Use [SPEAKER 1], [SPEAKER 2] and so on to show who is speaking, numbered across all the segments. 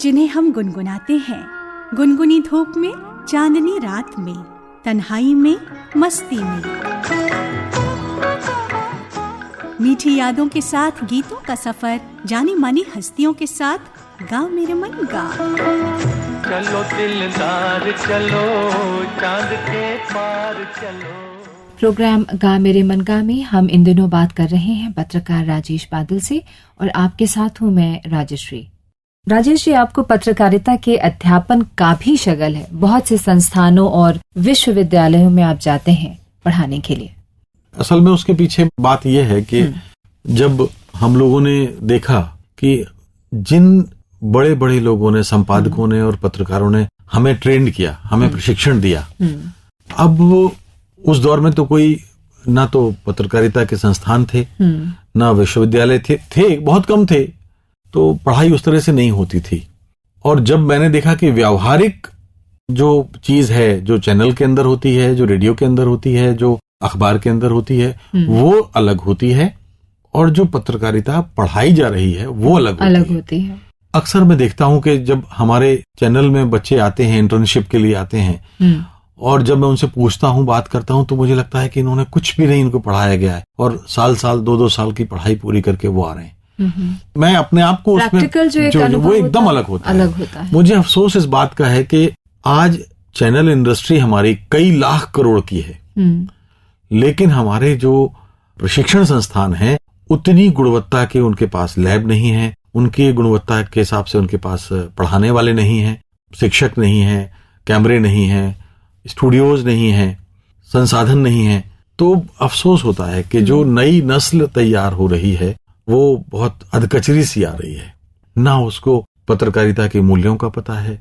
[SPEAKER 1] जिन्हें हम गुनगुनाते हैं, गुनगुनी धूप में, चांदनी रात में, तन्हाई में, मस्ती में। मीठी यादों के साथ गीतों का सफर, जानी मानी हस्तियों के साथ गा मेरे मन गा।
[SPEAKER 2] चलो दिलदार चलो, चांद के पार चलो।
[SPEAKER 3] प्रोग्राम गा मेरे मन गा में हम इन दिनों बात कर रहे हैं पत्रकार राजेश बादल से, और आपके साथ हूं मैं राजश्री। राजेश जी, आपको पत्रकारिता के अध्यापन का भी शगल है। बहुत से संस्थानों और विश्वविद्यालयों में आप जाते हैं पढ़ाने के लिए।
[SPEAKER 4] असल में उसके पीछे बात यह है कि जब हम लोगों ने देखा कि जिन बड़े बड़े लोगों ने, संपादकों ने और पत्रकारों ने हमें ट्रेंड किया, हमें प्रशिक्षण दिया, अब उस दौर में तो कोई ना तो पत्रकारिता के संस्थान थे, ना विश्वविद्यालय थे बहुत कम थे, तो पढ़ाई उस तरह से नहीं होती थी। और जब मैंने देखा कि व्यावहारिक जो चीज है, जो चैनल के अंदर होती है, जो रेडियो के अंदर होती है, जो अखबार के अंदर होती है, वो अलग होती है, और जो पत्रकारिता पढ़ाई जा रही है वो अलग होती है। अक्सर मैं देखता हूं कि जब हमारे चैनल में बच्चे आते हैं, इंटर्नशिप के लिए आते हैं, और जब मैं उनसे पूछता हूं, बात करता हूं, तो मुझे लगता है कि इन्होंने कुछ भी नहीं इनको पढ़ाया गया है, और साल 2-2 साल की पढ़ाई पूरी करके वो आ रहे हैं। मैं अपने आप को उसमें जो वो एकदम अलग होता है। मुझे अफसोस इस बात का है कि आज चैनल इंडस्ट्री हमारी कई लाख करोड़ की है, लेकिन हमारे जो प्रशिक्षण संस्थान हैं उतनी गुणवत्ता के उनके पास लैब नहीं है, उनकी गुणवत्ता के हिसाब से उनके पास पढ़ाने वाले नहीं हैं, शिक्षक नहीं है, कैमरे नहीं है, स्टूडियोज नहीं है, संसाधन नहीं है। तो अफसोस होता है कि जो नई नस्ल तैयार हो रही है वो बहुत अधकचरी सी आ रही है, ना उसको पत्रकारिता के मूल्यों का पता है।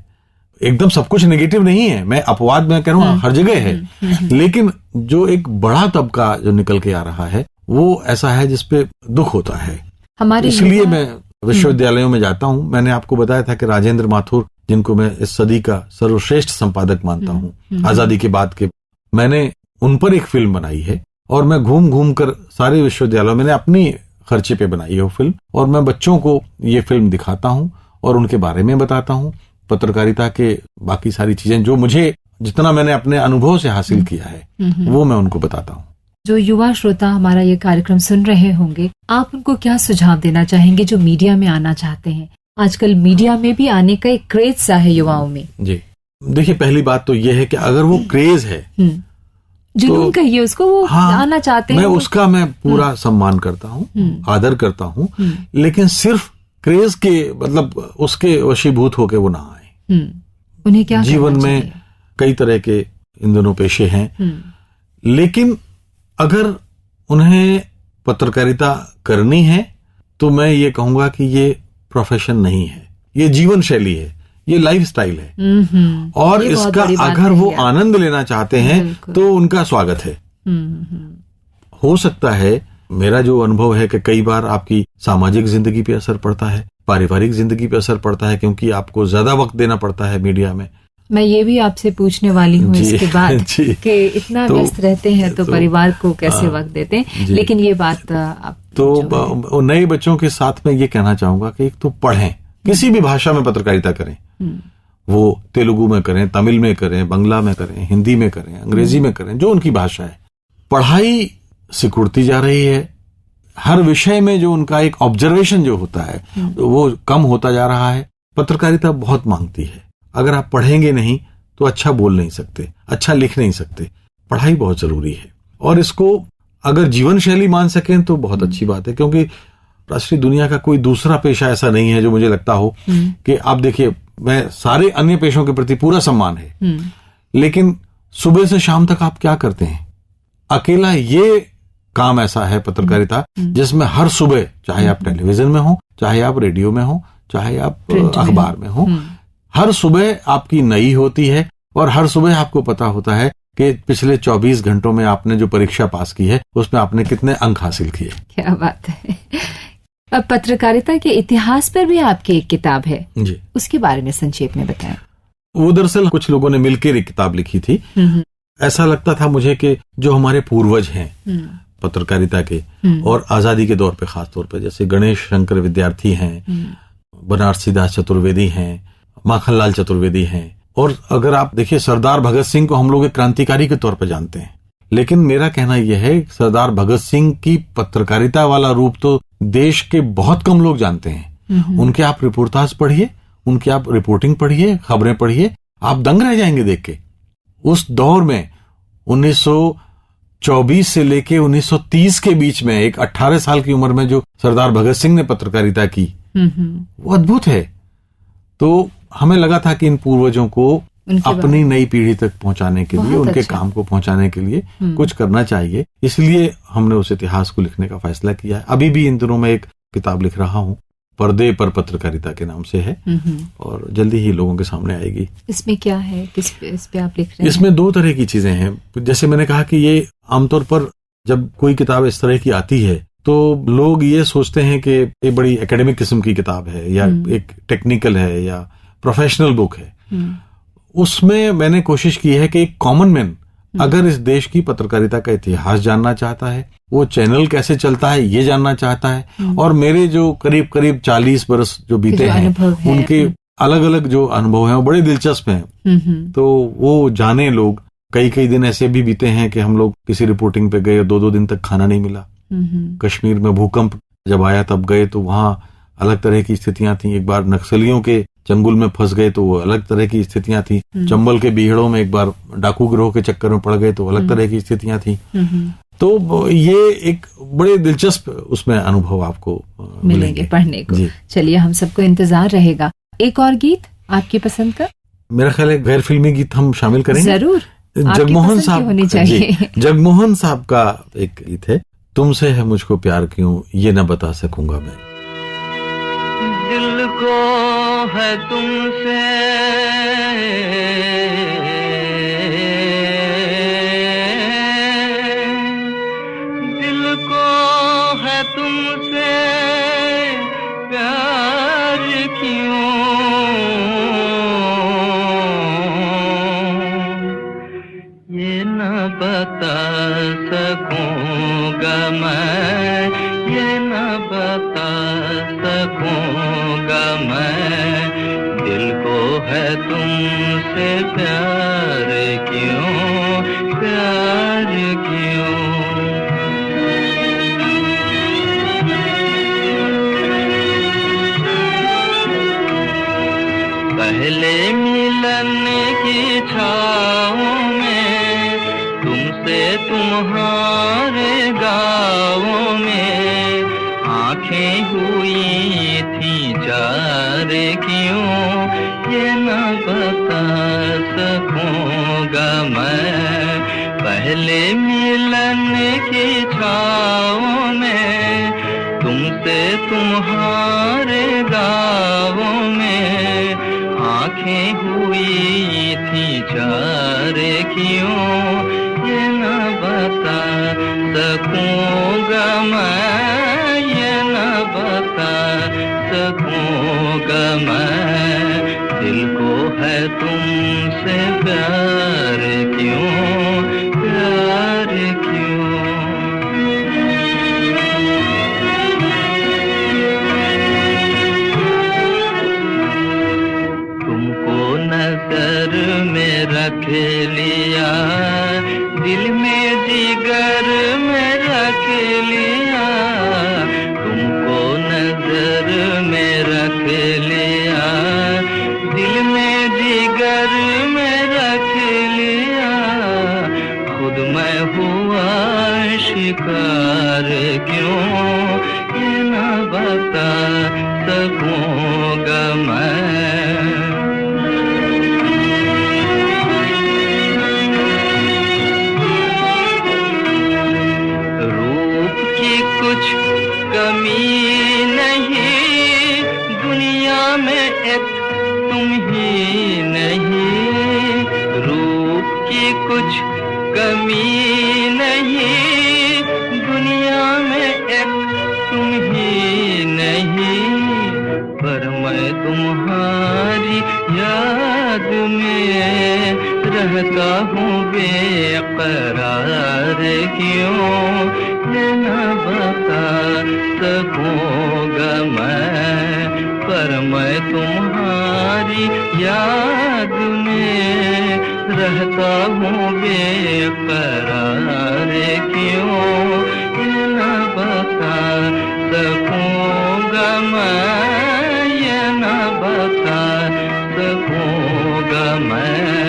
[SPEAKER 4] एकदम सब कुछ नेगेटिव नहीं है, मैं अपवाद में कह रहा हूं, हर जगह है, लेकिन जो एक बड़ा तबका जो निकल के आ रहा है वो ऐसा है जिसपे दुख होता है। हमारे इसलिए मैं विश्वविद्यालयों में जाता हूं। मैंने आपको बताया था कि राजेंद्र माथुर, जिनको मैं इस सदी का सर्वश्रेष्ठ संपादक मानता हूं, आजादी के बाद के, मैंने उन पर एक फिल्म बनाई है, और मैं घूम घूम कर सारे विश्वविद्यालयों, मैंने अपनी खर्चे पे बनाई है वो फिल्म, और मैं बच्चों को ये फिल्म दिखाता हूं और उनके बारे में बताता हूं, पत्रकारिता के बाकी सारी चीजें जो मुझे, जितना मैंने अपने अनुभव से हासिल किया है वो मैं उनको बताता हूं।
[SPEAKER 3] जो युवा श्रोता हमारा ये कार्यक्रम सुन रहे होंगे, आप उनको क्या सुझाव देना चाहेंगे जो मीडिया में आना चाहते हैं? आजकल मीडिया में भी आने का एक क्रेज सा है युवाओं में। जी
[SPEAKER 4] देखिए, पहली बात तो यह है कि अगर वो क्रेज है,
[SPEAKER 3] जुनून कहिए उसको, वो आना चाहते हैं,
[SPEAKER 4] मैं उसका मैं पूरा सम्मान करता हूँ, आदर करता हूँ, लेकिन सिर्फ क्रेज के मतलब उसके वशीभूत होके वो ना आए।
[SPEAKER 3] उन्हें क्या
[SPEAKER 4] जीवन में कई तरह के इन दोनों पेशे हैं, लेकिन अगर उन्हें पत्रकारिता करनी है तो मैं ये कहूंगा कि ये प्रोफेशन नहीं है, ये जीवन शैली है, ये लाइफ स्टाइल है, और इसका अगर वो आनंद लेना चाहते हैं तो उनका स्वागत है। हो सकता है, मेरा जो अनुभव है कि कई बार आपकी सामाजिक जिंदगी पे असर पड़ता है, पारिवारिक जिंदगी पे असर पड़ता है, क्योंकि आपको ज्यादा वक्त देना पड़ता है मीडिया में।
[SPEAKER 3] मैं ये भी आपसे पूछने वाली हूँ इसके बाद कि इतना व्यस्त रहते हैं तो परिवार को कैसे वक्त देते हैं, लेकिन ये बात आप
[SPEAKER 4] तो नए बच्चों के साथ में ये कहना चाहूंगा कि एक तो पढ़ें, किसी भी भाषा में पत्रकारिता करें, वो तेलुगु में करें, तमिल में करें, बंगला में करें, हिंदी में करें, अंग्रेजी में करें, जो उनकी भाषा है। पढ़ाई सिकुड़ती जा रही है, हर विषय में जो उनका एक ऑब्जर्वेशन जो होता है वो कम होता जा रहा है। पत्रकारिता बहुत मांगती है, अगर आप पढ़ेंगे नहीं तो अच्छा बोल नहीं सकते, अच्छा लिख नहीं सकते। पढ़ाई बहुत जरूरी है, और इसको अगर जीवन शैली मान सकें तो बहुत अच्छी बात है, क्योंकि राष्ट्रीय दुनिया का कोई दूसरा पेशा ऐसा नहीं है जो मुझे लगता हो कि आप देखिए, मैं सारे अन्य पेशों के प्रति पूरा सम्मान है, लेकिन सुबह से शाम तक आप क्या करते हैं? अकेला ये काम ऐसा है पत्रकारिता जिसमें हर सुबह, चाहे आप टेलीविजन में हो, चाहे आप रेडियो में हो, चाहे आप अखबार में हो, हर सुबह आपकी नई होती है, और हर सुबह आपको पता होता है कि पिछले 24 घंटों में आपने जो परीक्षा पास की है उसमें आपने कितने अंक हासिल किए।
[SPEAKER 3] क्या बात है। अब पत्रकारिता के इतिहास पर भी आपकी एक किताब है जी, उसके बारे में संक्षेप में बताएं।
[SPEAKER 4] वो दरअसल कुछ लोगों ने मिलकर एक किताब लिखी थी। ऐसा लगता था मुझे कि जो हमारे पूर्वज हैं पत्रकारिता के, और आजादी के दौर पे खास तौर पे, जैसे गणेश शंकर विद्यार्थी हैं, बनारसी दास चतुर्वेदी हैं, माखनलाल चतुर्वेदी हैं, और अगर आप देखिए सरदार भगत सिंह को हम लोग एक क्रांतिकारी के तौर पर जानते हैं, लेकिन मेरा कहना यह है सरदार भगत सिंह की पत्रकारिता वाला रूप तो देश के बहुत कम लोग जानते हैं। उनके आप रिपोर्टाज पढ़िए, उनकी आप रिपोर्टिंग पढ़िए, खबरें पढ़िए, आप दंग रह जाएंगे देख के। उस दौर में 1924 से लेके 1930 के बीच में एक 18 साल की उम्र में जो सरदार भगत सिंह ने पत्रकारिता की वो अद्भुत है। तो हमें लगा था कि इन पूर्वजों को अपनी नई पीढ़ी तक पहुंचाने के लिए, उनके काम को पहुंचाने के लिए कुछ करना चाहिए, इसलिए हमने उस इतिहास को लिखने का फैसला किया है। अभी भी इन दिनों में एक किताब लिख रहा हूं, पर्दे पर पत्रकारिता के नाम से है, और जल्दी ही लोगों के सामने आएगी।
[SPEAKER 3] इसमें क्या है, इस पे आप लिख रहे हैं?
[SPEAKER 4] इसमें दो तरह की चीजें हैं। जैसे मैंने कहा कि ये आमतौर पर जब कोई किताब इस तरह की आती है तो लोग ये सोचते हैं कि ये बड़ी एकेडमिक किस्म की किताब है, या एक टेक्निकल है, या प्रोफेशनल बुक है। उसमें मैंने कोशिश की है कि एक कॉमन मैन अगर इस देश की पत्रकारिता का इतिहास जानना चाहता है, वो चैनल कैसे चलता है ये जानना चाहता है, और मेरे जो करीब करीब 40 बरस जो बीते हैं उनके अलग अलग जो अनुभव हैं वो बड़े दिलचस्प हैं, तो वो जाने लोग। कई दिन ऐसे भी बीते हैं कि हम लोग किसी रिपोर्टिंग पे गए, 2-2 दिन तक खाना नहीं मिला। कश्मीर में भूकंप जब आया तब गए तो वहां अलग तरह की स्थितियां थी। एक बार नक्सलियों के चंगुल में फंस गए तो वो अलग तरह की स्थितियां थी। चंबल के बीहड़ों में एक बार डाकू गिरोह के चक्कर में पड़ गए तो अलग तरह की स्थितियां थी। तो ये एक बड़े दिलचस्प उसमें अनुभव आपको मिलेंगे
[SPEAKER 3] पढ़ने को। चलिए, हम सबको इंतजार रहेगा। एक और गीत आपकी पसंद का?
[SPEAKER 4] मेरा ख्याल है गैर फिल्मी गीत हम शामिल करेंगे।
[SPEAKER 3] जरूर,
[SPEAKER 4] जगमोहन साहब, जगमोहन साहब का एक गीत है, तुमसे है मुझको प्यार क्यों ये न बता सकूंगा मैं।
[SPEAKER 2] दिल को है तुमसे प्यार क्यों ये न बता सकूंगा मैं, ये न बता सकूंगा मैं। दिल को है तुमसे प्यार क्यों, प्यार क्यों। पहले मिलन की छाँव में तुमसे तुम्हारे गाँव में आँखें हुई थी चार क्यों ये न बता सकूंगा मैं। पहले मिलन की छाँव में तुमसे तुम्हारे गाँव में आँखें हुई थी चार क्यों ये न बता सकूंगा मैं, ये न बता सकूंगा मैं। दिल को है तुमसे प्यार क्यों, प्यार क्यों। नजर में रख लिया, दिल में जिगर में रख लिया। तुमको नजर में रख लिया, दिल में जिगर में रख लिया। खुद मैं हुआ शिकार क्यों ये न बता सकूंगा मैं। कमी नहीं दुनिया में एक तुम ही नहीं, रूप की कुछ कमी नहीं दुनिया में एक तुम ही नहीं। पर मैं तुम्हारी याद में रहता हूँ बेकरार क्यों ये न बता सकूंगा मैं। पर मैं तुम्हारी रहता हूँ बेकरार क्यों, ये न बता सकूँगा मैं, ये न बता सकूँगा मैं,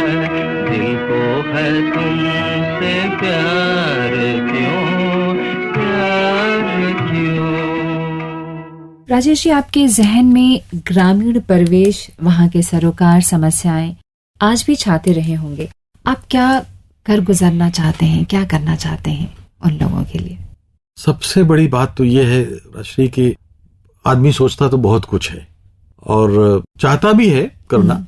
[SPEAKER 2] दिल को है तुमसे प्यार क्यों, प्यार क्यों।
[SPEAKER 3] राजेश जी, आपके जहन में ग्रामीण परिवेश, वहाँ के सरोकार, समस्याएं आज भी छाते रहे होंगे। आप क्या कर गुजरना चाहते हैं, क्या करना चाहते हैं उन लोगों के लिए?
[SPEAKER 4] सबसे बड़ी बात तो ये है राजश्री कि आदमी सोचता तो बहुत कुछ है और चाहता भी है करना,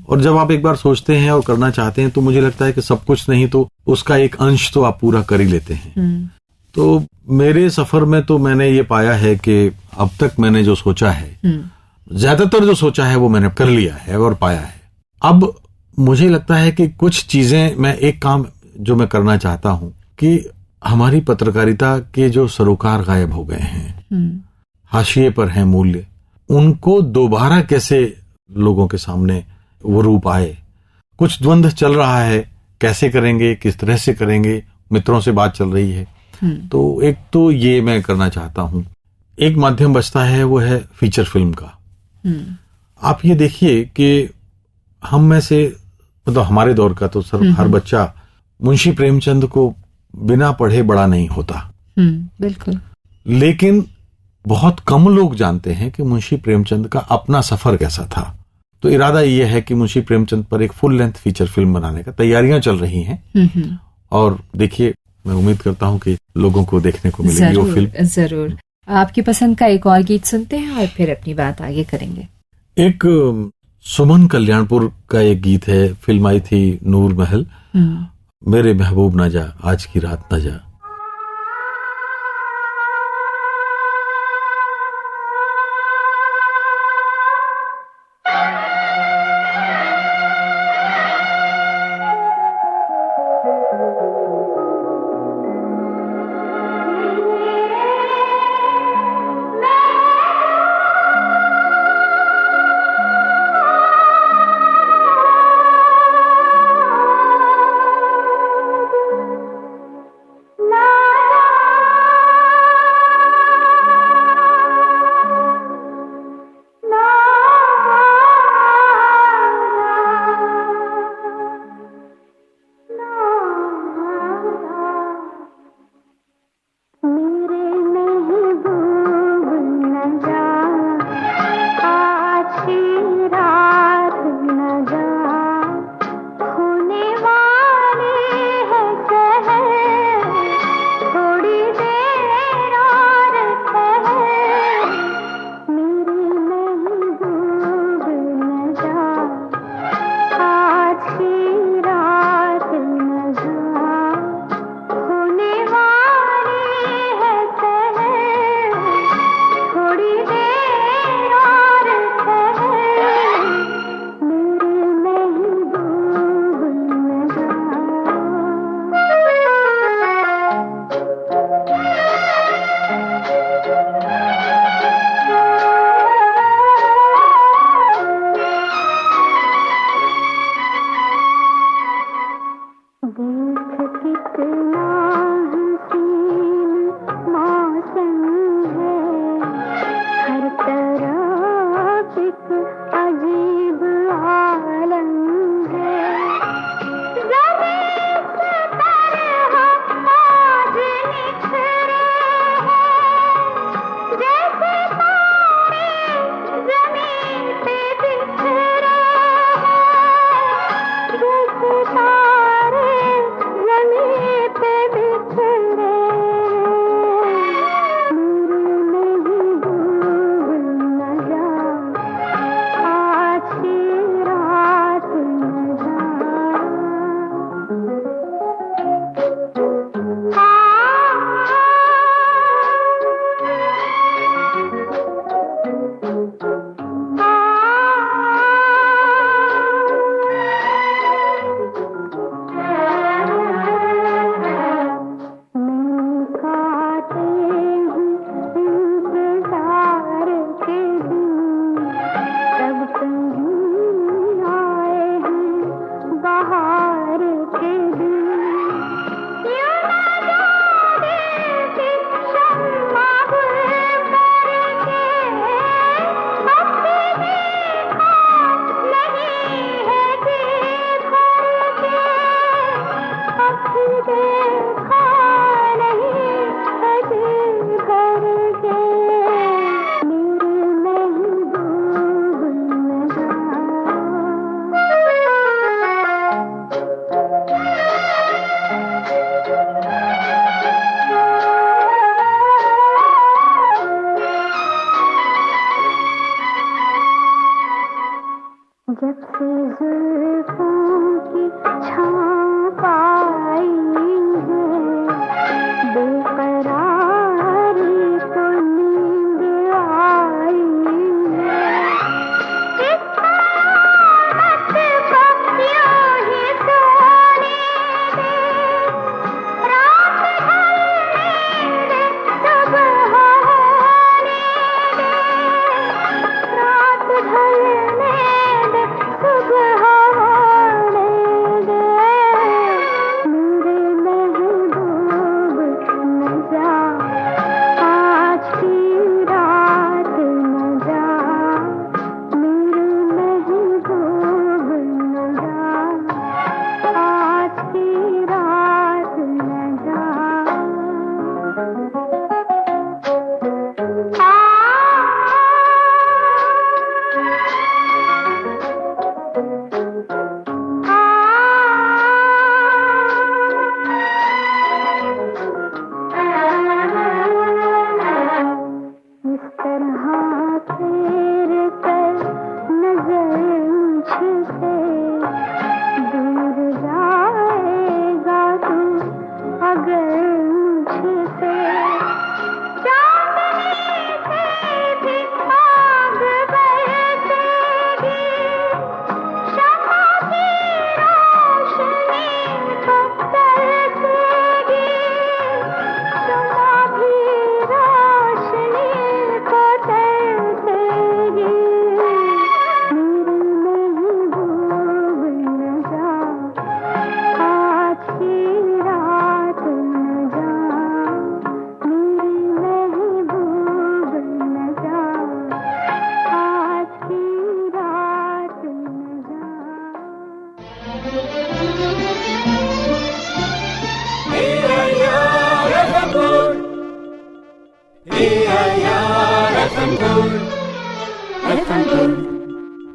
[SPEAKER 4] और जब आप एक बार सोचते हैं और करना चाहते हैं तो मुझे लगता है कि सब कुछ नहीं तो उसका एक अंश तो आप पूरा कर ही लेते हैं। तो मेरे सफर में तो मैंने ये पाया है कि अब तक मैंने जो सोचा है, ज्यादातर जो सोचा है वो मैंने कर लिया है और पाया है। अब मुझे लगता है कि कुछ चीजें, मैं एक काम जो मैं करना चाहता हूं कि हमारी पत्रकारिता के जो सरोकार गायब हो गए हैं, हाशिए पर हैं मूल्य, उनको दोबारा कैसे लोगों के सामने वो रूप आए। कुछ द्वंद्व चल रहा है, कैसे करेंगे, किस तरह से करेंगे, मित्रों से बात चल रही है। तो एक तो ये मैं करना चाहता हूं। एक माध्यम बचता है, वो है फीचर फिल्म का। आप ये देखिए कि हम में से, मतलब हमारे दौर का तो सर हर बच्चा मुंशी प्रेमचंद को बिना पढ़े बड़ा नहीं होता।
[SPEAKER 3] बिल्कुल।
[SPEAKER 4] लेकिन बहुत कम लोग जानते हैं कि मुंशी प्रेमचंद का अपना सफर कैसा था। तो इरादा यह है कि मुंशी प्रेमचंद पर एक फुल लेंथ फीचर फिल्म बनाने का तैयारियां चल रही हैं। और देखिए, मैं उम्मीद करता हूं कि लोगों को देखने को मिलेगी वो फिल्म।
[SPEAKER 3] जरूर। आपकी पसंद का एक और गीत सुनते हैं और फिर अपनी बात आगे करेंगे।
[SPEAKER 4] एक सुमन कल्याणपुर का एक गीत है, फिल्म आई थी नूर महल, मेरे महबूब न जा आज की रात न जा।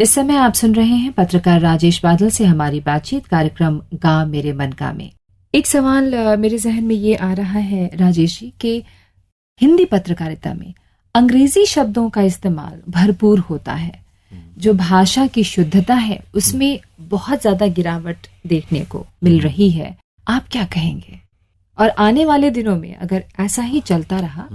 [SPEAKER 3] इस समय आप सुन रहे हैं पत्रकार राजेश बादल से हमारी बातचीत कार्यक्रम गा मेरे मन का में। एक सवाल मेरे जहन में ये आ रहा है राजेश जी कि हिंदी पत्रकारिता में अंग्रेजी शब्दों का इस्तेमाल भरपूर होता है, जो भाषा की शुद्धता है उसमें बहुत ज्यादा गिरावट देखने को मिल रही है। आप क्या कहेंगे? और आने वाले दिनों में अगर ऐसा ही चलता रहा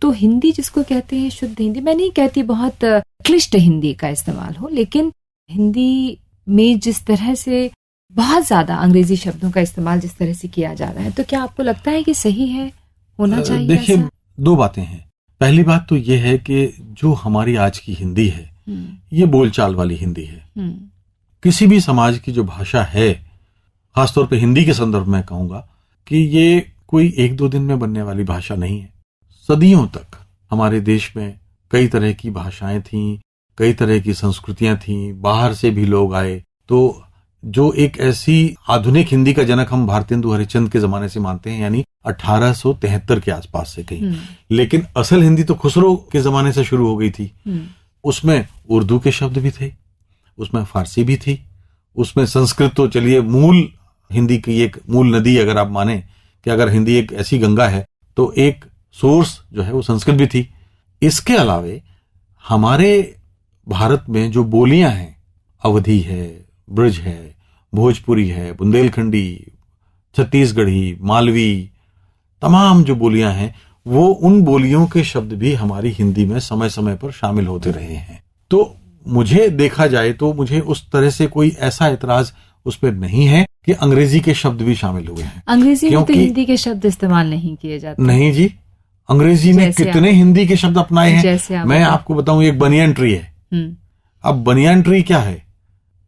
[SPEAKER 3] तो हिंदी जिसको कहते हैं शुद्ध हिंदी, मैं नहीं कहती बहुत क्लिष्ट हिंदी का इस्तेमाल हो, लेकिन हिंदी में जिस तरह से बहुत ज्यादा अंग्रेजी शब्दों का इस्तेमाल जिस तरह से किया जा रहा है, तो क्या आपको लगता है कि सही है, होना चाहिए?
[SPEAKER 4] देखिए,
[SPEAKER 3] ऐसा?
[SPEAKER 4] दो बातें हैं। पहली बात तो ये है कि जो हमारी आज की हिंदी है ये बोलचाल वाली हिंदी है। किसी भी समाज की जो भाषा है, खासतौर पे हिंदी के संदर्भ में कहूंगा कि ये कोई एक दो दिन में बनने वाली भाषा नहीं है। सदियों तक हमारे देश में कई तरह की भाषाएं थीं, कई तरह की संस्कृतियां थीं, बाहर से भी लोग आए। तो जो एक ऐसी आधुनिक हिंदी का जनक हम भारतेंदु हरिश्चंद्र के जमाने से मानते हैं, यानी 1873 के आसपास से कहीं, लेकिन असल हिंदी तो खुसरो के जमाने से शुरू हो गई थी। उसमें उर्दू के शब्द भी थे, उसमें फारसी भी थी, उसमें संस्कृत तो चलिए मूल हिंदी की एक मूल नदी अगर आप माने कि अगर हिंदी एक ऐसी गंगा है तो एक सोर्स जो है वो संस्कृत भी थी। इसके अलावे हमारे भारत में जो बोलियां हैं, अवधी है, ब्रज है, भोजपुरी है, बुंदेलखंडी, छत्तीसगढ़ी, मालवी, तमाम जो बोलियां हैं वो उन बोलियों के शब्द भी हमारी हिंदी में समय समय पर शामिल होते रहे हैं। तो मुझे देखा जाए तो मुझे उस तरह से कोई ऐसा एतराज उस पर नहीं है कि अंग्रेजी के शब्द भी शामिल हुए हैं।
[SPEAKER 3] अंग्रेजी में तो हिंदी के शब्द इस्तेमाल नहीं किए जाते।
[SPEAKER 4] नहीं जी, अंग्रेजी ने कितने हिंदी के शब्द अपनाए हैं। मैं आपको बताऊं, एक बनियान ट्री है। अब बनियान ट्री क्या है?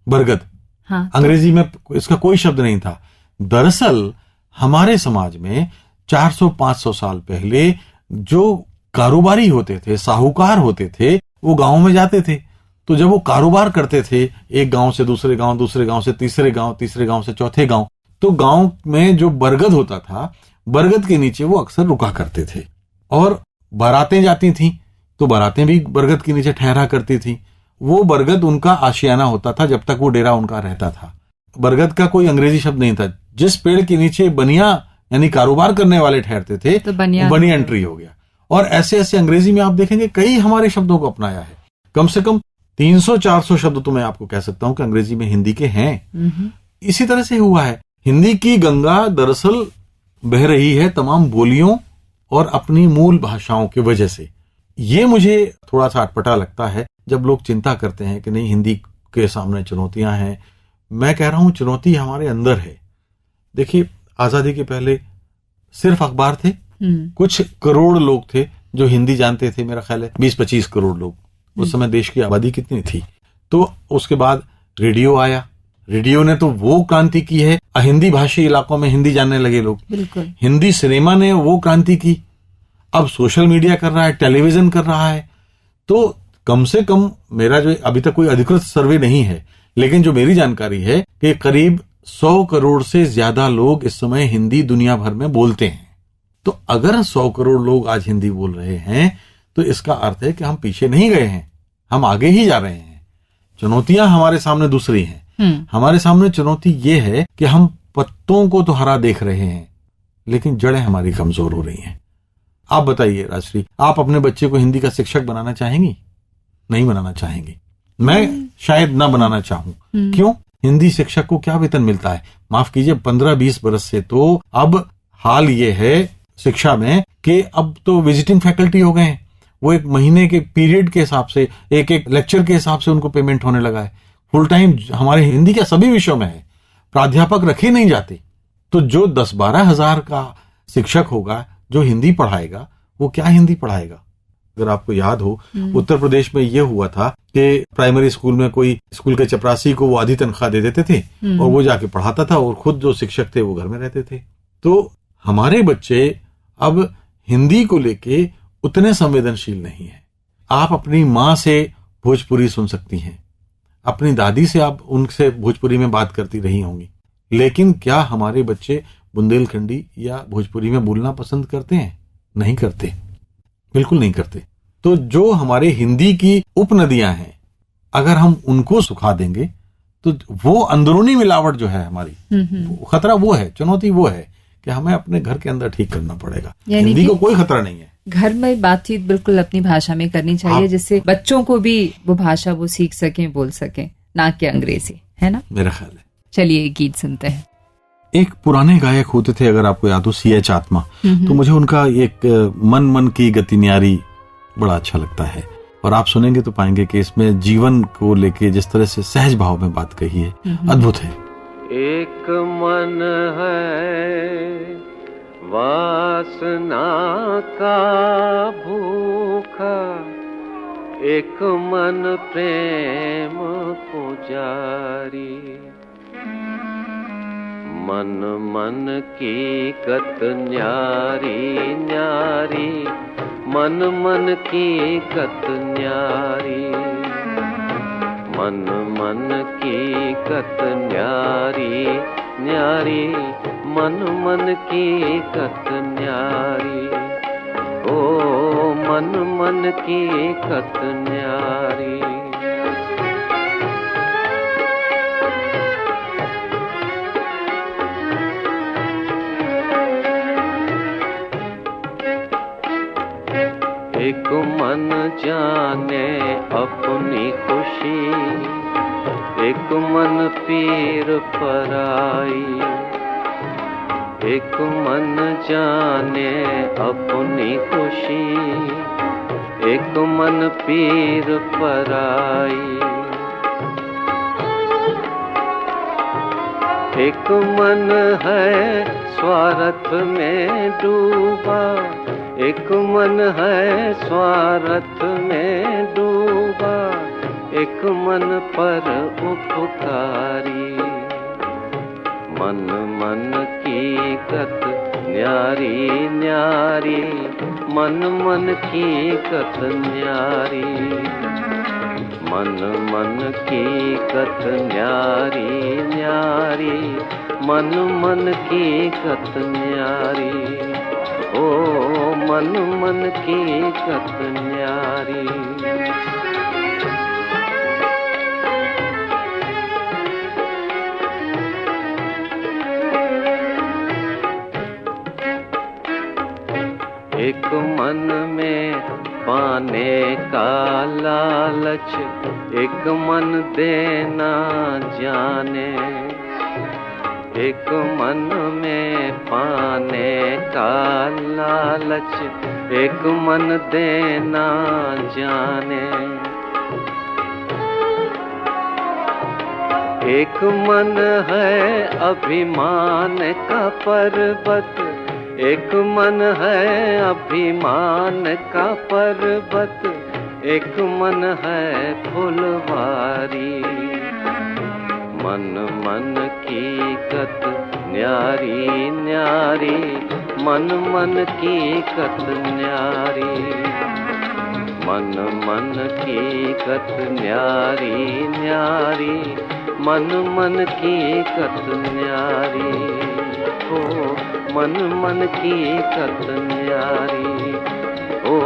[SPEAKER 4] बरगद।
[SPEAKER 3] हाँ,
[SPEAKER 4] अंग्रेजी में इसका कोई शब्द नहीं था। दरअसल हमारे समाज में 400-500 साल पहले जो कारोबारी होते थे, साहूकार होते थे, वो गांव में जाते थे। तो जब वो कारोबार करते थे एक गांव से दूसरे गांव, दूसरे गांव से तीसरे गांव, तीसरे गांव से चौथे गांव, तो गांव में जो बरगद होता था, बरगद के नीचे वो अक्सर रुका करते थे। और बारातें जाती थीं तो बारातें भी बरगद के नीचे ठहरा करती थी। वो बरगद उनका आशियाना होता था जब तक वो डेरा उनका रहता था। बरगद का कोई अंग्रेजी शब्द नहीं था। जिस पेड़ के नीचे बनिया यानी कारोबार करने वाले ठहरते थे तो बनियान ट्री हो गया। और ऐसे ऐसे अंग्रेजी में आप देखेंगे कई हमारे शब्दों को अपनाया है। कम से कम 300-400 शब्द तो मैं आपको कह सकता हूं कि अंग्रेजी में हिंदी के हैं। इसी तरह से हुआ है। हिंदी की गंगा दरअसल बह रही है तमाम बोलियों और अपनी मूल भाषाओं की वजह से। ये मुझे थोड़ा सा अटपटा लगता है जब लोग चिंता करते हैं कि नहीं हिंदी के सामने चुनौतियां हैं। मैं कह रहा हूं चुनौती हमारे अंदर है। देखिए, आजादी के पहले सिर्फ अखबार थे, कुछ करोड़ लोग थे जो हिंदी जानते थे। मेरा ख्याल है 20-25 करोड़ लोग। उस समय देश की आबादी कितनी थी? तो उसके बाद रेडियो आया। रेडियो ने तो वो क्रांति की है, हिंदी भाषी इलाकों में हिंदी जानने लगे लोग।
[SPEAKER 3] बिल्कुल।
[SPEAKER 4] हिंदी सिनेमा ने वो क्रांति की। अब सोशल मीडिया कर रहा है, टेलीविजन कर रहा है। तो कम से कम मेरा जो अभी तक कोई अधिकृत सर्वे नहीं है, लेकिन जो मेरी जानकारी है कि करीब 100 करोड़ से ज्यादा लोग इस समय हिंदी दुनिया भर में बोलते हैं। तो अगर 100 करोड़ लोग आज हिंदी बोल रहे हैं तो इसका अर्थ है कि हम पीछे नहीं गए हैं, हम आगे ही जा रहे हैं। चुनौतियां हमारे सामने दूसरी हैं। हमारे सामने चुनौती ये है कि हम पत्तों को तो हरा देख रहे हैं लेकिन जड़ें हमारी कमजोर हो रही हैं। आप बताइए राजश्री, आप अपने बच्चे को हिंदी का शिक्षक बनाना चाहेंगी? नहीं बनाना चाहेंगी। मैं शायद ना बनाना चाहूं। क्यों? हिंदी शिक्षक को क्या वेतन मिलता है? माफ कीजिए, 15-20 बरस से तो अब हाल ये है शिक्षा में कि अब तो विजिटिंग फैकल्टी हो गए हैं। वो एक महीने के पीरियड के हिसाब से, एक एक लेक्चर के हिसाब से उनको पेमेंट होने लगा है। फुल टाइम हमारे हिंदी के सभी विषयों में है, प्राध्यापक रखे नहीं जाते। तो जो 10-12 हजार का शिक्षक होगा जो हिंदी पढ़ाएगा, वो क्या हिंदी पढ़ाएगा? अगर आपको याद हो, उत्तर प्रदेश में यह हुआ था कि प्राइमरी स्कूल में कोई स्कूल के चपरासी को वो आधी तनख्वाह दे देते थे और वो जाके पढ़ाता था और खुद जो शिक्षक थे वो घर में रहते थे। तो हमारे बच्चे अब हिंदी को लेके उतने संवेदनशील नहीं है। आप अपनी माँ से भोजपुरी सुन सकती हैं, अपनी दादी से आप उनसे भोजपुरी में बात करती रही होंगी, लेकिन क्या हमारे बच्चे बुंदेलखंडी या भोजपुरी में बोलना पसंद करते हैं? नहीं करते, बिल्कुल नहीं करते। तो जो हमारे हिंदी की उपनदियां हैं, अगर हम उनको सुखा देंगे तो वो अंदरूनी मिलावट जो है हमारी, खतरा वो है, चुनौती वो है कि हमें अपने घर के अंदर ठीक करना पड़ेगा। हिंदी को कोई खतरा नहीं है।
[SPEAKER 3] घर में बातचीत बिल्कुल अपनी भाषा में करनी चाहिए, जिससे बच्चों को भी वो भाषा वो सीख सकें, बोल सकें, ना कि अंग्रेजी, है ना?
[SPEAKER 4] मेरा ख्याल है।
[SPEAKER 3] चलिए गीत सुनते हैं।
[SPEAKER 4] एक पुराने गायक होते थे, अगर आपको याद हो, C.H. आत्मा। तो मुझे उनका एक मन मन की गति न्यारी बड़ा अच्छा लगता है, और आप सुनेंगे तो पाएंगे कि इसमें जीवन को लेके जिस तरह से सहज भाव में बात कही है, अद्भुत है।
[SPEAKER 2] एक मन है वासना का भूखा, एक मन प्रेम पुजारी, मन मन की गत न्यारी न्यारी, मन मन की गत न्यारी, मन मन की गत न्यारी न्यारी, मन मन की गत न्यारी, ओ मन मन की गत न्यारी। एक मन जाने अपनी खुशी, एक मन पीर पराई, एक मन जाने अपनी खुशी, एक मन पीर पराई, एक मन है स्वार्थ में डूबा, एक मन है स्वार्थ में डूबा, एक मन पर उपकारी, मन मन की गत न्यारी न्यारी, मन मन की गत न्यारी, मन मन की गत न्यारी न्यारी, मन मन की गत न्यारी, ओ मन मन की गत न्यारी। एक मन में पाने का लालच, एक मन देना जाने, एक मन में पाने का लालच, एक मन देना जाने, एक मन है अभिमान का पर्वत, एक मन है अभिमान का पर्वत, एक मन है फुलवारी, मन मन की गत न्यारी न्यारी, मन मन की गत न्यारी, मन मन की गत न्यारी न्यारी, मन मन की गत न्यारी, हो मन मन की कत न्यारी, ओ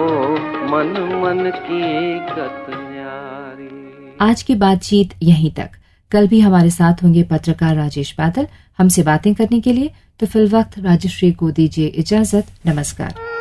[SPEAKER 2] मन मन की कत न्यारी।
[SPEAKER 3] आज की बातचीत यहीं तक। कल भी हमारे साथ होंगे पत्रकार राजेश बादल हमसे बातें करने के लिए। तो फिल वक्त राजश्री को दीजिए इजाजत। नमस्कार।